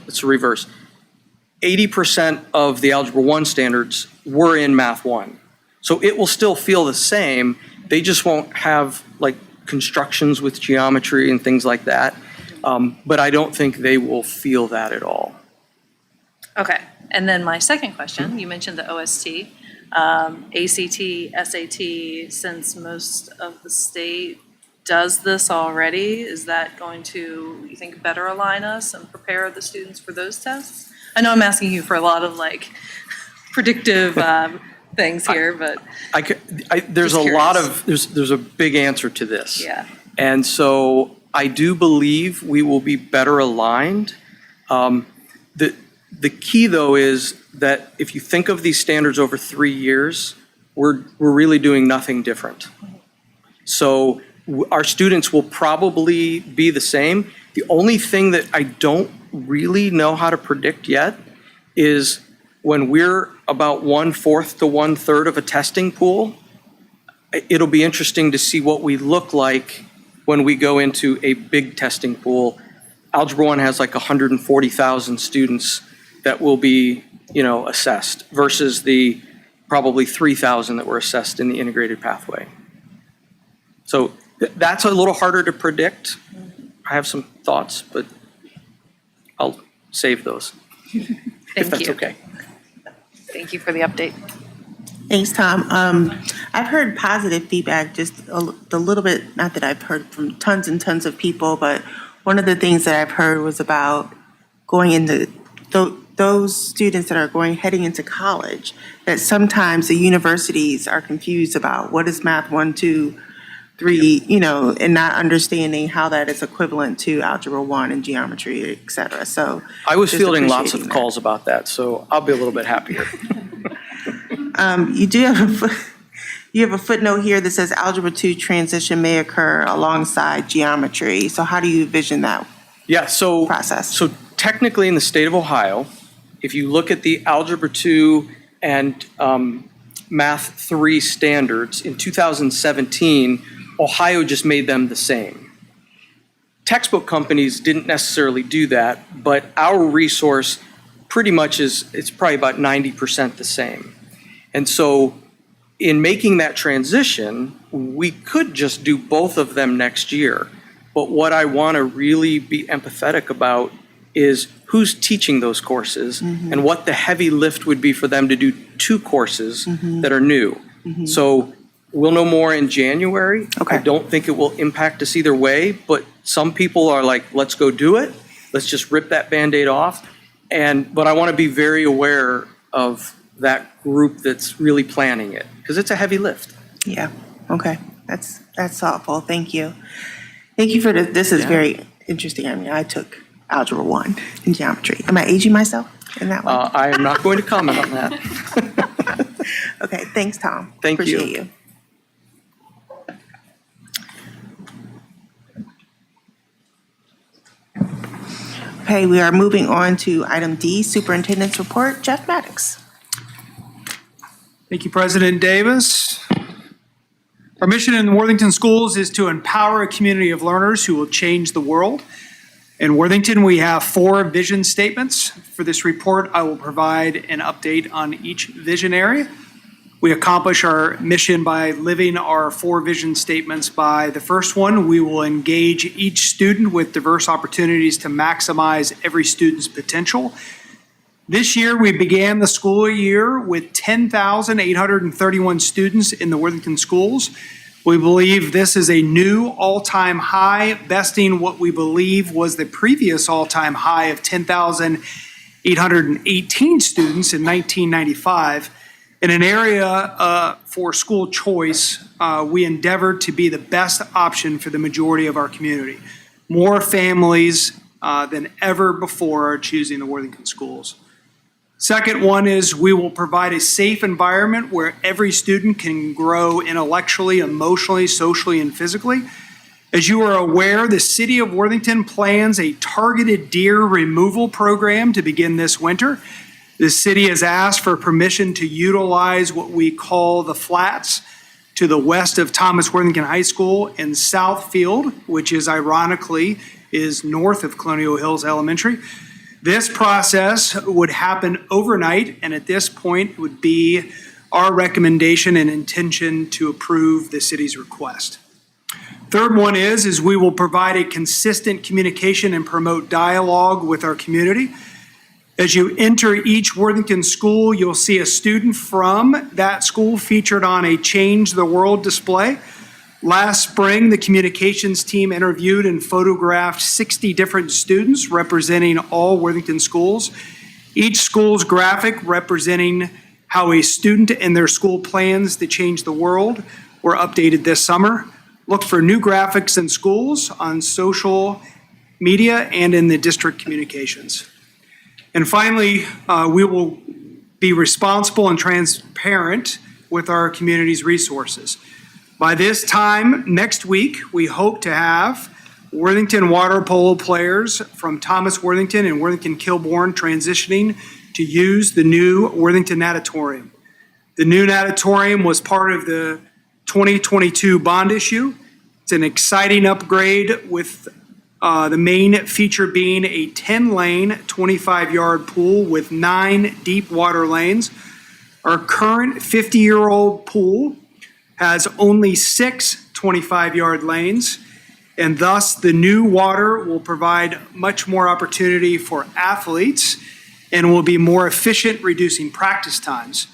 it's the reverse. 80% of the Algebra 1 standards were in Math 1. So it will still feel the same. They just won't have like constructions with geometry and things like that. But I don't think they will feel that at all. Okay. And then my second question, you mentioned the OST, ACT, SAT, since most of the state does this already, is that going to, you think, better align us and prepare the students for those tests? I know I'm asking you for a lot of like predictive things here, but There's just a lot curious. of, there's a big answer to this. yeah. And so I do believe we will be better aligned. The key, though, is that if you think of these standards over 3 years, we're really doing nothing different. So our students will probably be the same. The only thing that I don't really know how to predict yet is when we're about 1/4 to 1/3 of a testing pool, it'll be interesting to see what we look like when we go into a big testing pool. Algebra 1 has like 140,000 students that will be, assessed versus the probably 3,000 that were assessed in the integrated pathway. So that's a little harder to predict. I have some thoughts, but I'll save those if that's you. okay. Thank you for the update. Thanks, Tom. I've heard positive feedback, just a little bit, not that I've heard from tons and tons of people, but one of the things that I've heard was about going into those students that are heading into college, that sometimes the universities are confused about what is Math 1, 2 three, and not understanding how that is equivalent to Algebra 1 and geometry, et cetera. So I was just fielding lots of appreciating that. calls about that, so I'll be a little bit happier. You do have you have a footnote here that says Algebra 2 transition may occur alongside geometry. So how do you envision that? Yeah, so. Process. So technically in the state of Ohio, if you look at the Algebra 2 and Math 3 standards in 2017, Ohio just made them the same. Textbook companies didn't necessarily do that, but our resource pretty much it's probably about 90% the same. And so in making that transition, we could just do both of them next year. But what I want to really be empathetic about is who's teaching those courses and what the heavy lift would be for them to do two courses that are new. So we'll know more in January. Okay. I don't think it will impact us either way, but some people are like, let's go do it. Let's just rip that Band-Aid off. But I want to be very aware of that group that's really planning it, because it's a heavy lift. Yeah. Okay. That's thoughtful. Thank you. Thank you for this. This is very interesting. I mean, I took Algebra 1 in geometry. Am I aging myself in that one? I am not going to comment on that. Okay. Thanks, Tom. Thank you. Appreciate you. Okay, we are moving on to item D, Superintendent's Report. Jeff Maddox. Thank you, President Davis. Our mission in the Worthington schools is to empower a community of learners who will change the world. In Worthington, we have 4 vision statements. For this report, I will provide an update on each vision area. We accomplish our mission by living our 4 vision statements by the first one. We will engage each student with diverse opportunities to maximize every student's potential. This year, we began the school year with 10,831 students in the Worthington schools. We believe this is a new all-time high, besting what we believe was the previous all-time high of 10,818 students in 1995. In an area for school choice, we endeavored to be the best option for the majority of our community. More families than ever before are choosing the Worthington schools. Second one is we will provide a safe environment where every student can grow intellectually, emotionally, socially, and physically. As you are aware, the City of Worthington plans a targeted deer removal program to begin this winter. The city has asked for permission to utilize what we call the flats to the west of Thomas Worthington High School in Southfield, which is ironically is north of Colonial Hills Elementary. This process would happen overnight, and at this point, it would be our recommendation and intention to approve the city's request. Third one is we will provide a consistent communication and promote dialogue with our community. As you enter each Worthington school, you'll see a student from that school featured on a Change the World display. Last spring, the communications team interviewed and photographed 60 different students representing all Worthington schools. Each school's graphic representing how a student and their school plans to change the world were updated this summer. Look for new graphics in schools, on social media, and in the district communications. And finally, we will be responsible and transparent with our community's resources. By this time next week, we hope to have Worthington water polo players from Thomas Worthington and Worthington Kilbourne transitioning to use the new Worthington Natatorium. The new Natatorium was part of the 2022 bond issue. It's an exciting upgrade with the main feature being a 10-lane, 25-yard pool with 9 deep water lanes. Our current 50-year-old pool has only 6 25-yard lanes, and thus the new water will provide much more opportunity for athletes and will be more efficient, reducing practice times.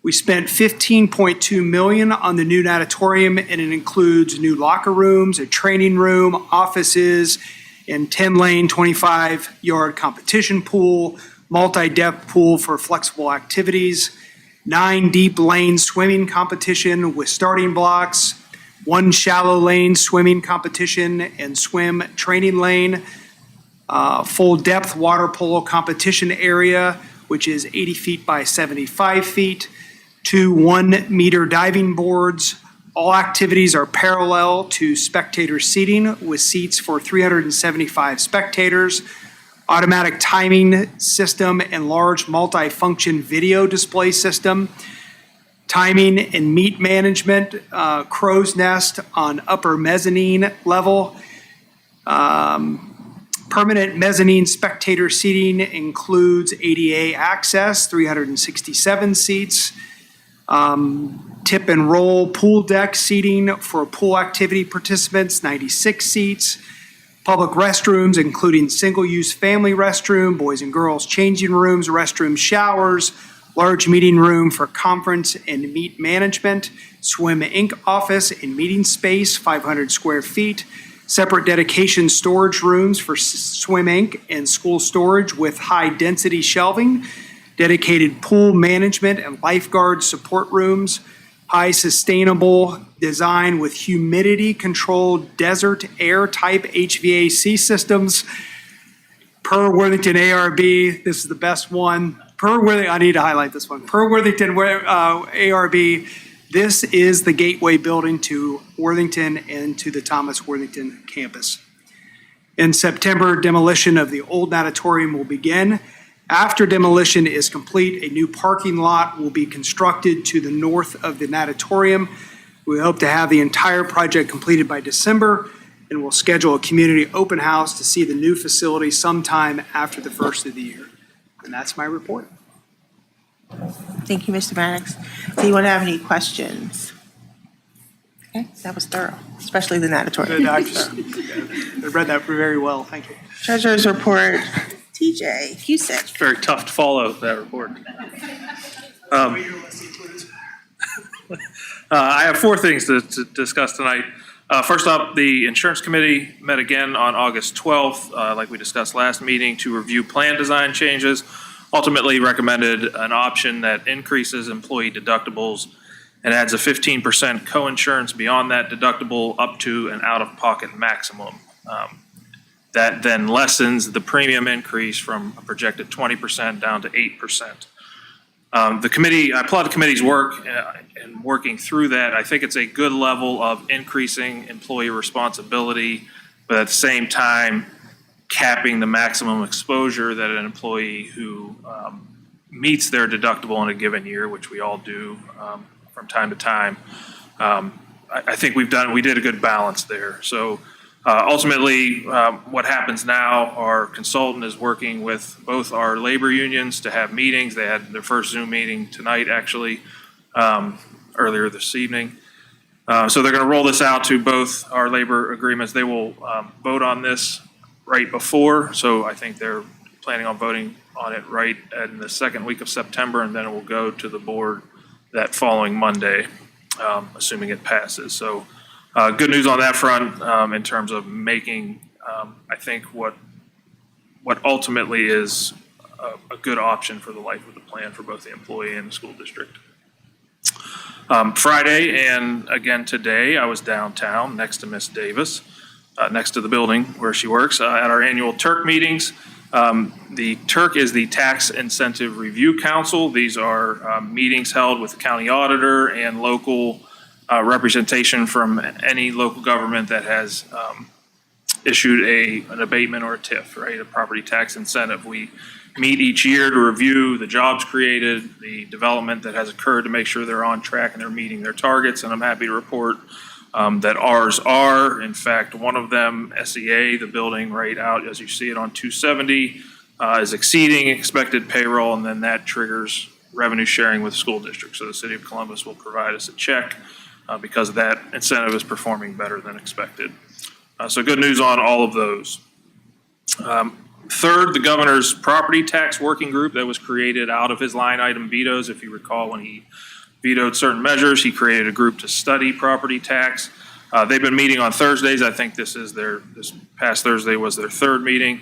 We spent $15.2 million on the new natatorium, and it includes new locker rooms, a training room, offices, and 10-lane, 25-yard competition pool, multi-depth pool for flexible activities, 9 deep lane swimming competition with starting blocks, 1 shallow lane swimming competition and swim training lane, full depth water polo competition area, which is 80 feet by 75 feet, 2 1-meter diving boards. All activities are parallel to spectator seating with seats for 375 spectators, automatic timing system and large multi-function video display system, timing and meet management, crow's nest on upper mezzanine level. Permanent mezzanine spectator seating includes ADA access, 367 seats. Tip and roll pool deck seating for pool activity participants, 96 seats. Public restrooms, including single-use family restroom, boys and girls changing rooms, restroom showers, large meeting room for conference and meet management, Swim Inc. office and meeting space, 500 square feet, separate dedication storage rooms for Swim Inc. and school storage with high-density shelving, dedicated pool management and lifeguard support rooms, high sustainable design with humidity-controlled desert air type HVAC systems. Per Worthington ARB, this is the best one. I need to highlight this one. Per Worthington ARB, this is the gateway building to Worthington and to the Thomas Worthington campus. In September, demolition of the old natatorium will begin. After demolition is complete, a new parking lot will be constructed to the north of the natatorium. We hope to have the entire project completed by December, and we'll schedule a community open house to see the new facility sometime after the first of the year. And that's my report. Thank you, Mr. Maddox. Do you want to have any questions? Okay, that was thorough, especially the natatorium. I read that very well. Thank you. Treasurer's report, TJ Cusick. Very tough to follow that report. I have 4 things to discuss tonight. First up, the insurance committee met again on August 12th, like we discussed last meeting, to review plan design changes. Ultimately recommended an option that increases employee deductibles and adds a 15% coinsurance beyond that deductible up to an out-of-pocket maximum. That then lessens the premium increase from a projected 20% down to 8%. I applaud the committee's work in working through that. I think it's a good level of increasing employee responsibility, but at the same time, capping the maximum exposure that an employee who meets their deductible in a given year, which we all do from time to time. I think we did a good balance there. So ultimately, what happens now, our consultant is working with both our labor unions to have meetings. They had their first Zoom meeting tonight, actually, earlier this evening. So they're going to roll this out to both our labor agreements. They will vote on this right before, so I think they're planning on voting on it right in the second week of September, and then it will go to the board that following Monday, assuming it passes. So good news on that front in terms of making, I think, what ultimately is a good option for the life of the plan for both the employee and the school district. Friday and again today, I was downtown next to Miss Davis, next to the building where she works, at our annual TURC meetings. The TURC is the Tax Incentive Review Council. These are meetings held with the county auditor and local representation from any local government that has issued an abatement or a TIF, right, a property tax incentive. We meet each year to review the jobs created, the development that has occurred to make sure they're on track and they're meeting their targets. And I'm happy to report that ours are. In fact, one of them, SEA, the building right out as you see it on 270, is exceeding expected payroll, and then that triggers revenue sharing with the school district. So the city of Columbus will provide us a check because that incentive is performing better than expected. So good news on all of those. Third, the governor's property tax working group that was created out of his line item vetoes. If you recall, when he vetoed certain measures, he created a group to study property tax. They've been meeting on Thursdays. I think this past Thursday was their 3rd meeting.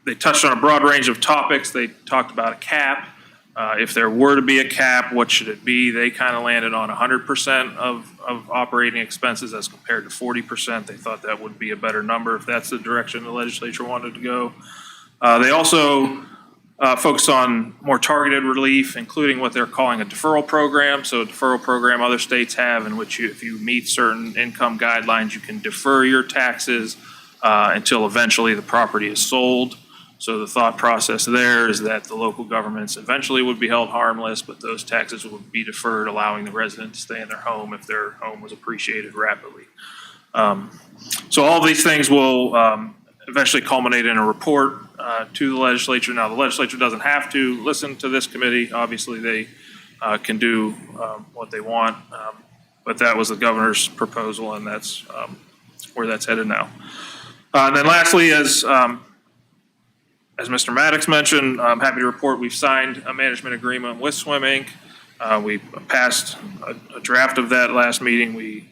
They touched on a broad range of topics. They talked about a cap. If there were to be a cap, what should it be? They kind of landed on 100% of operating expenses as compared to 40%. They thought that would be a better number if that's the direction the legislature wanted to go. They also focus on more targeted relief, including what they're calling a deferral program. So a deferral program other states have in which if you meet certain income guidelines, you can defer your taxes until eventually the property is sold. So the thought process there is that the local governments eventually would be held harmless, but those taxes would be deferred, allowing the resident to stay in their home if their home was appreciated rapidly. So all of these things will eventually culminate in a report to the legislature. Now, the legislature doesn't have to listen to this committee. Obviously, they can do what they want, but that was the governor's proposal, and that's where that's headed now. And then lastly, as Mr. Maddox mentioned, I'm happy to report we've signed a management agreement with Swim Inc. We passed a draft of that last meeting. We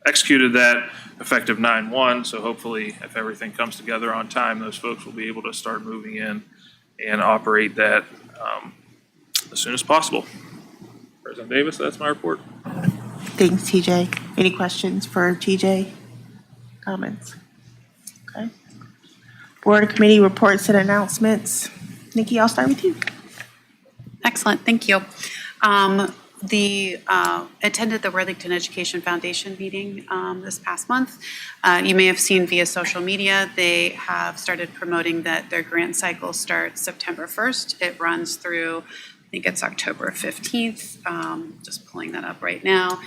executed that effective 9/1. So hopefully, if everything comes together on time, those folks will be able to start moving in and operate that as soon as possible. President Davis, that's my report. Thanks, TJ. Any questions for TJ? Comments? Okay. Board committee reports and announcements. Nikki, I'll start with you. Excellent, thank you. Attended the Worthington Education Foundation meeting this past month. You may have seen via social media, they have started promoting that their grant cycle starts September 1st. It runs through, I think it's October 15th. Just pulling that up right now.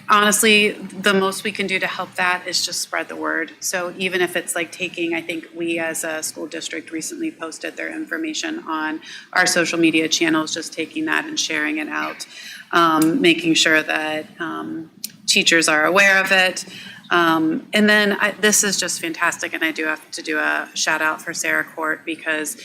Honestly, the most we can do to help that is just spread the word. So even if it's like taking, I think we as a school district recently posted their information on our social media channels, just taking that and sharing it out, making sure that teachers are aware of it. And then this is just fantastic, and I do have to do a shout out for Sarah Court because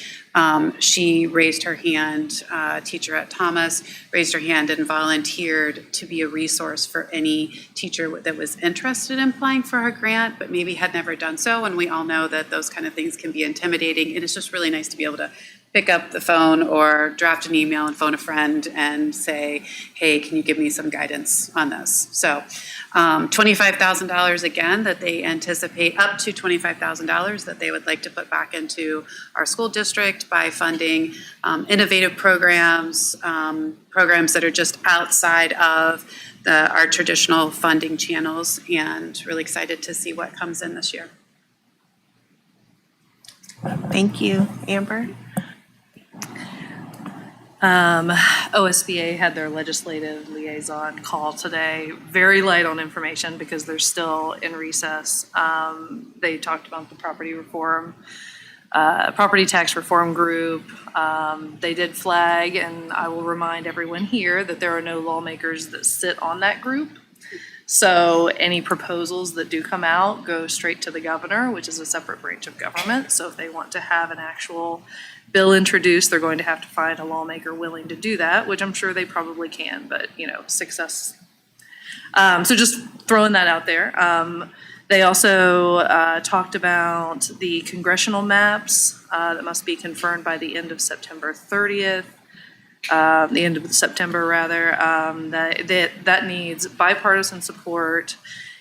she raised her hand, teacher at Thomas, raised her hand and volunteered to be a resource for any teacher that was interested in applying for her grant, but maybe had never done so. And we all know that those kind of things can be intimidating, and it's just really nice to be able to pick up the phone or draft an email and phone a friend and say, hey, can you give me some guidance on this? So $25,000 again that they anticipate, up to $25,000 that they would like to put back into our school district by funding innovative programs, programs that are just outside of our traditional funding channels, and really excited to see what comes in this year. Thank you. Amber? OSBA had their legislative liaison call today, very light on information because they're still in recess. They talked about the property tax reform group. They did flag, and I will remind everyone here that there are no lawmakers that sit on that group. So any proposals that do come out go straight to the governor, which is a separate branch of government. So if they want to have an actual bill introduced, they're going to have to find a lawmaker willing to do that, which I'm sure they probably can, but success. So just throwing that out there. They also talked about the congressional maps that must be confirmed by the end of September 30th. The end of September, rather, that needs bipartisan support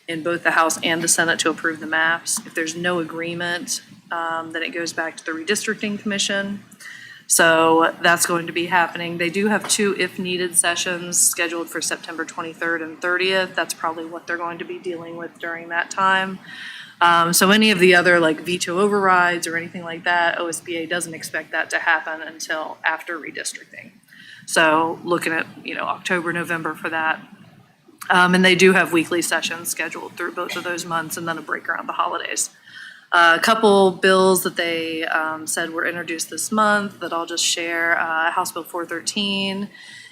in both the House and the Senate to approve the maps. If there's no agreement, then it goes back to the redistricting commission. So that's going to be happening. They do have 2 if needed sessions scheduled for September 23rd and 30th. That's probably what they're going to be dealing with during that time. So any of the other like veto overrides or anything like that, OSBA doesn't expect that to happen until after redistricting. So looking at, October, November for that. And they do have weekly sessions scheduled through both of those months and then a break around the holidays. A couple bills that they said were introduced this month that I'll just share. House Bill 413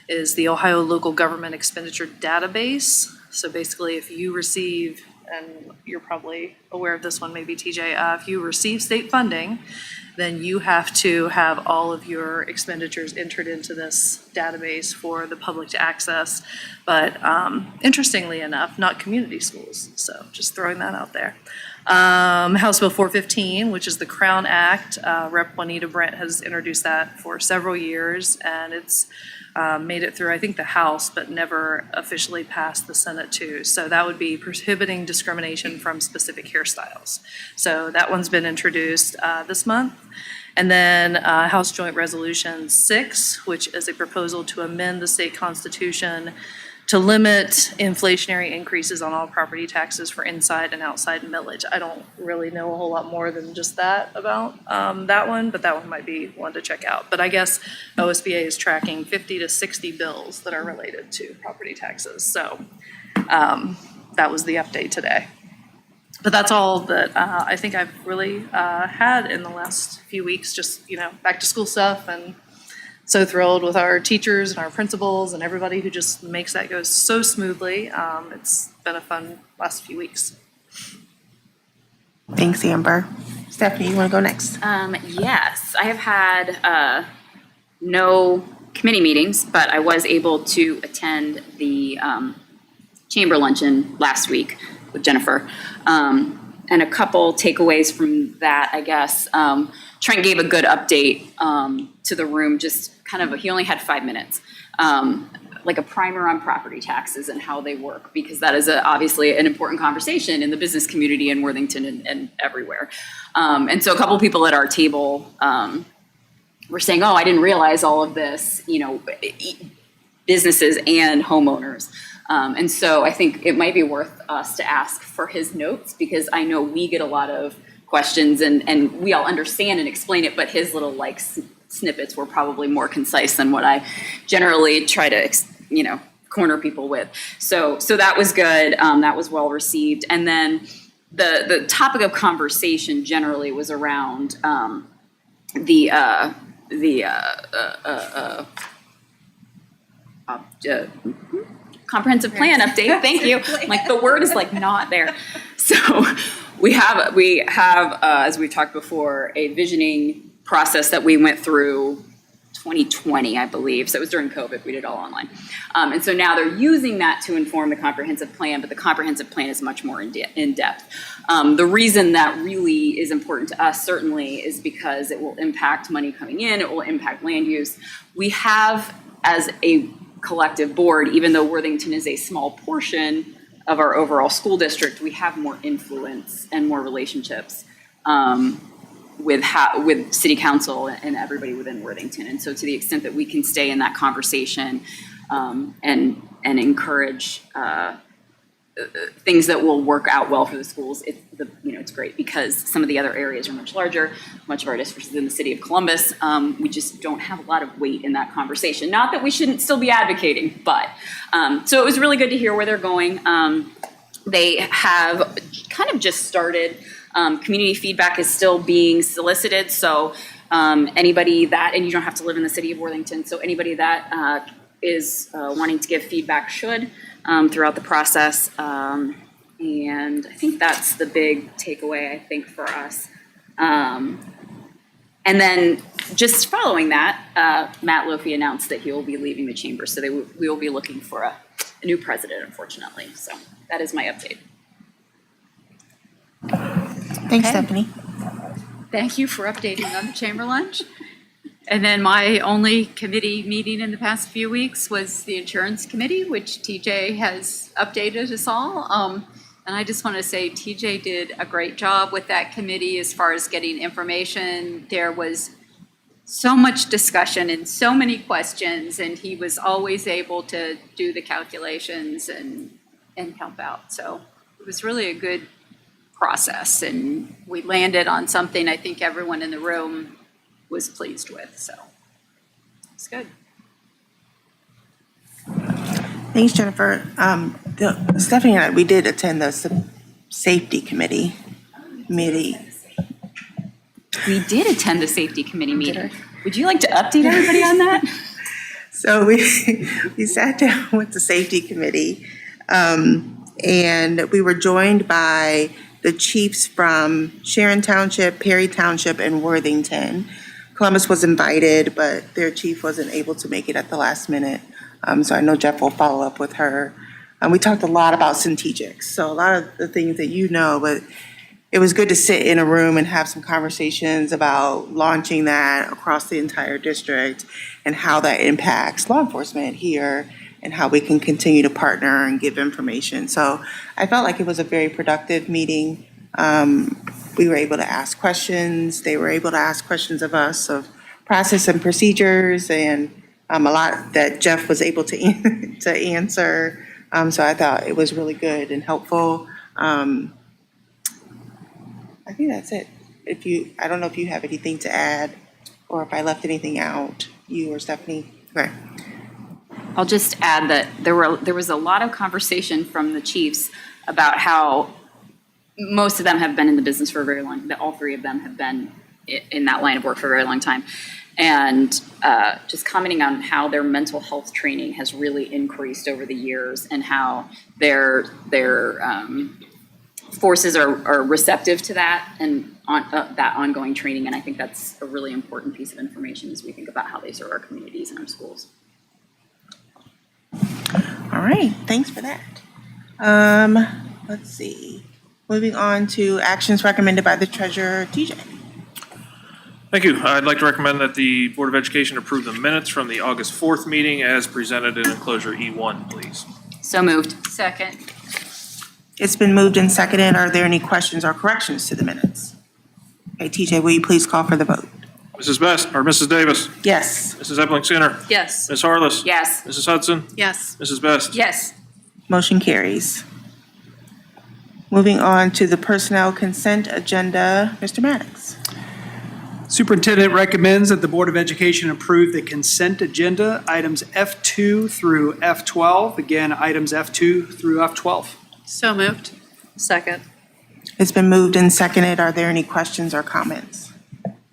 is the Ohio Local Government Expenditure Database. So basically if you receive, and you're probably aware of this one maybe TJ, if you receive state funding, then you have to have all of your expenditures entered into this database for the public to access. But interestingly enough, not community schools. So just throwing that out there. House Bill 415, which is the Crown Act. Rep. Juanita Brent has introduced that for several years, and it's made it through, I think, the House, but never officially passed the Senate too. So that would be prohibiting discrimination from specific hairstyles. So that one's been introduced this month. And then House Joint Resolution 6, which is a proposal to amend the state constitution to limit inflationary increases on all property taxes for inside and outside millage. I don't really know a whole lot more than just that about that one, but that one might be one to check out. But I guess OSBA is tracking 50 to 60 bills that are related to property taxes. So that was the update today. But that's all that I think I've really had in the last few weeks, just, back to school stuff, and so thrilled with our teachers and our principals and everybody who just makes that go so smoothly. It's been a fun last few weeks. Thanks, Amber. Stephanie, you want to go next? Yes, I have had no committee meetings, but I was able to attend the chamber luncheon last week with Jennifer. And a couple takeaways from that, I guess. Trent gave a good update to the room, just kind of, he only had 5 minutes, like a primer on property taxes and how they work, because that is obviously an important conversation in the business community in Worthington and everywhere. And so a couple people at our table were saying, oh, I didn't realize all of this, businesses and homeowners. And so I think it might be worth us to ask for his notes, because I know we get a lot of questions and we all understand and explain it, but his little snippets were probably more concise than what I generally try to, corner people with. So that was good. That was well received. And then the topic of conversation generally was around the comprehensive plan update. Thank you. Like, the word is not there. So we have as we've talked before, a visioning process that we went through 2020, I believe. So it was during COVID. We did it all online. And so now they're using that to inform the comprehensive plan, but the comprehensive plan is much more in depth. The reason that really is important to us, certainly, is because it will impact money coming in. It will impact land use. We have, as a collective board, even though Worthington is a small portion of our overall school district, we have more influence and more relationships with city council and everybody within Worthington. And so to the extent that we can stay in that conversation and encourage things that will work out well for the schools, it's great, because some of the other areas are much larger. Much of our district is in the city of Columbus. We just don't have a lot of weight in that conversation. Not that we shouldn't still be advocating, but so it was really good to hear where they're going. They have kind of just started. Community feedback is still being solicited, so anybody that, and you don't have to live in the city of Worthington, so anybody that is wanting to give feedback should throughout the process. And I think that's the big takeaway, I think, for us. And then just following that, Matt Lofi announced that he will be leaving the chamber, so we will be looking for a new president, unfortunately. So that is my update. Thanks, Okay. Stephanie. Thank you for updating on the chamber lunch. And then my only committee meeting in the past few weeks was the insurance committee, which TJ has updated us all. And I just want to say TJ did a great job with that committee as far as getting information. There was so much discussion and so many questions, and he was always able to do the calculations and help out. So it was really a good process, and we landed on something I think everyone in the room was pleased with, so it's good. Thanks, Jennifer. Stephanie and I, we did attend the safety committee. We did attend the safety committee meeting. Would you like to update everybody on that? So we sat down with the safety committee, and we were joined by the chiefs from Sharon Township, Perry Township, and Worthington. Columbus was invited, but their chief wasn't able to make it at the last minute. So I know Jeff will follow up with her. We talked a lot about strategics, so a lot of the things that but it was good to sit in a room and have some conversations about launching that across the entire district and how that impacts law enforcement here and how we can continue to partner and give information. So I felt like it was a very productive meeting. We were able to ask questions. They were able to ask questions of us of process and procedures, and a lot that Jeff was able to to answer. So I thought it was really good and helpful. I think that's it. I don't know if you have anything to add or if I left anything out, you or Stephanie. Okay. I'll just add that there was a lot of conversation from the chiefs about how most of them have been in the business for a very long, that all three of them have been in that line of work for a very long time. And just commenting on how their mental health training has really increased over the years and how their forces are receptive to that and that ongoing training. And I think that's a really important piece of information as we think about how they serve our communities and our schools. All right, thanks for that. Let's see. Moving on to actions recommended by the treasurer, TJ. Thank you. I'd like to recommend that the Board of Education approve the minutes from the August 4th meeting as presented in enclosure E1, please. So moved. Second. It's been moved and seconded. Are there any questions or corrections to the minutes? Okay, TJ, will you please call for the vote? Mrs. Best, or Mrs. Davis? Yes. Mrs. Epling Skinner? Yes. Ms. Harless? Yes. Mrs. Hudson? Yes. Mrs. Best? Yes. Motion carries. Moving on to the personnel consent agenda, Mr. Maddox. Superintendent recommends that the Board of Education approve the consent agenda, items F2 through F12. Again, items F2 through F12. So moved. Second. It's been moved and seconded. Are there any questions or comments?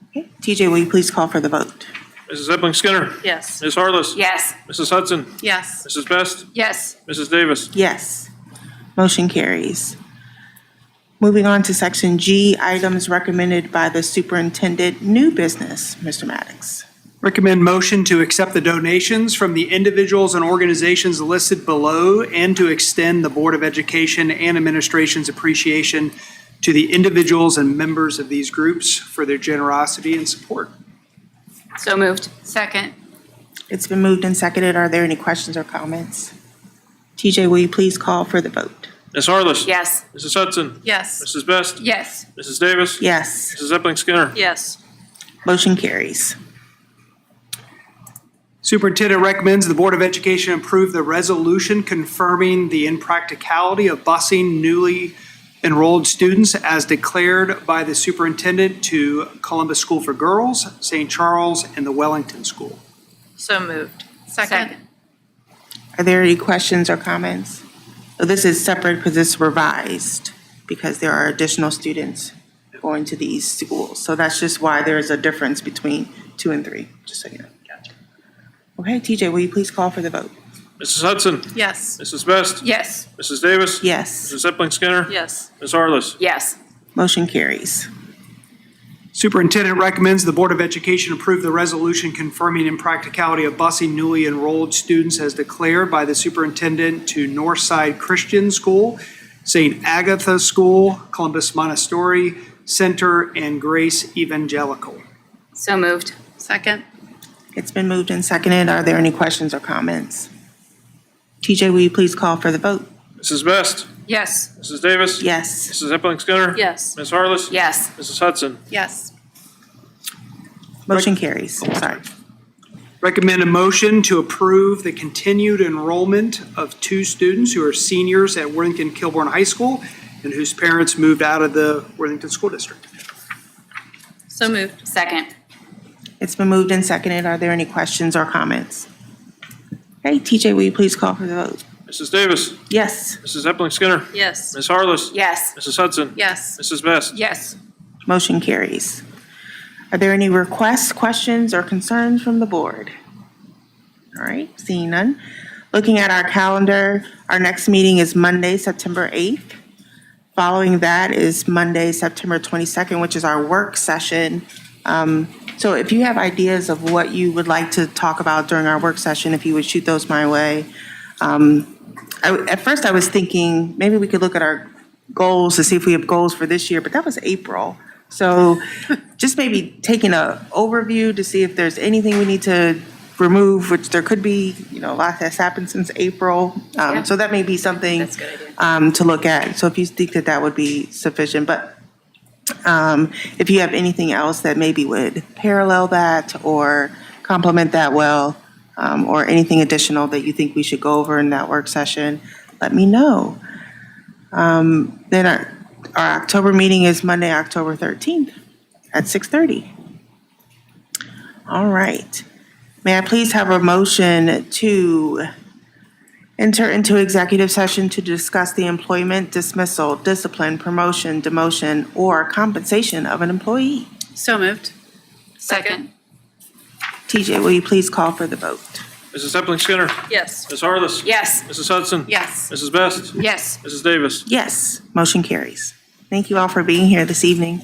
Okay, TJ, will you please call for the vote? Mrs. Epling Skinner? Yes. Ms. Harless? Yes. Mrs. Hudson? Yes. Mrs. Best? Yes. Mrs. Davis? Yes. Motion carries. Moving on to section G, items recommended by the superintendent, new business, Mr. Maddox. Recommend motion to accept the donations from the individuals and organizations listed below and to extend the Board of Education and Administration's appreciation to the individuals and members of these groups for their generosity and support. So moved. Second. It's been moved and seconded. Are there any questions or comments? TJ, will you please call for the vote? Ms. Harless? Yes. Mrs. Hudson? Yes. Mrs. Best? Yes. Mrs. Davis? Yes. Mrs. Epling Skinner? Yes. Motion carries. Superintendent recommends the Board of Education approve the resolution confirming the impracticality of busing newly enrolled students as declared by the superintendent to Columbus School for Girls, St. Charles, and the Wellington School. So moved. Second. Are there any questions or comments? So this is separate because it's revised, because there are additional students going to these schools. So that's just why there is a difference between 2 and 3, just so you know. Okay, TJ, will you please call for the vote? Mrs. Hudson? Yes. Mrs. Best? Yes. Mrs. Davis? Yes. Mrs. Epling Skinner? Yes. Ms. Harless? Yes. Motion carries. Superintendent recommends the Board of Education approve the resolution confirming impracticality of busing newly enrolled students as declared by the superintendent to Northside Christian School, St. Agatha School, Columbus Montessori Center, and Grace Evangelical. So moved. Second. It's been moved and seconded. Are there any questions or comments? TJ, will you please call for the vote? Mrs. Best? Yes. Mrs. Davis? Yes. Mrs. Epling Skinner? Yes. Ms. Harless? Yes. Mrs. Hudson? Yes. Motion carries. Sorry. Recommend a motion to approve the continued enrollment of 2 students who are seniors at Worthington Kilbourne High School and whose parents moved out of the Worthington School District. So moved. Second. It's been moved and seconded. Are there any questions or comments? Okay, TJ, will you please call for the vote? Mrs. Davis? Yes. Mrs. Epling Skinner? Yes. Ms. Harless? Yes. Mrs. Hudson? Yes. Mrs. Best? Yes. Motion carries. Are there any requests, questions, or concerns from the board? All right, seeing none. Looking at our calendar, our next meeting is Monday, September 8th. Following that is Monday, September 22nd, which is our work session. So if you have ideas of what you would like to talk about during our work session, if you would shoot those my way. At first I was thinking maybe we could look at our goals to see if we have goals for this year, but that was April. So just maybe taking a overview to see if there's anything we need to remove, which there could be, a lot has happened since April. Yeah. So that may be something That's a good idea. to look at. So if you think that that would be sufficient, but if you have anything else that maybe would parallel that or complement that well, or anything additional that you think we should go over in that work session, let me know. Then our October meeting is Monday, October 13th at 6:30. All right. May I please have a motion to enter into executive session to discuss the employment, dismissal, discipline, promotion, demotion, or compensation of an employee? So moved. Second. TJ, will you please call for the vote? Mrs. Epling Skinner. Yes. Ms. Harless. Yes. Mrs. Hudson. Yes. Mrs. Best. Yes. Mrs. Davis. Yes, motion carries. Thank you all for being here this evening.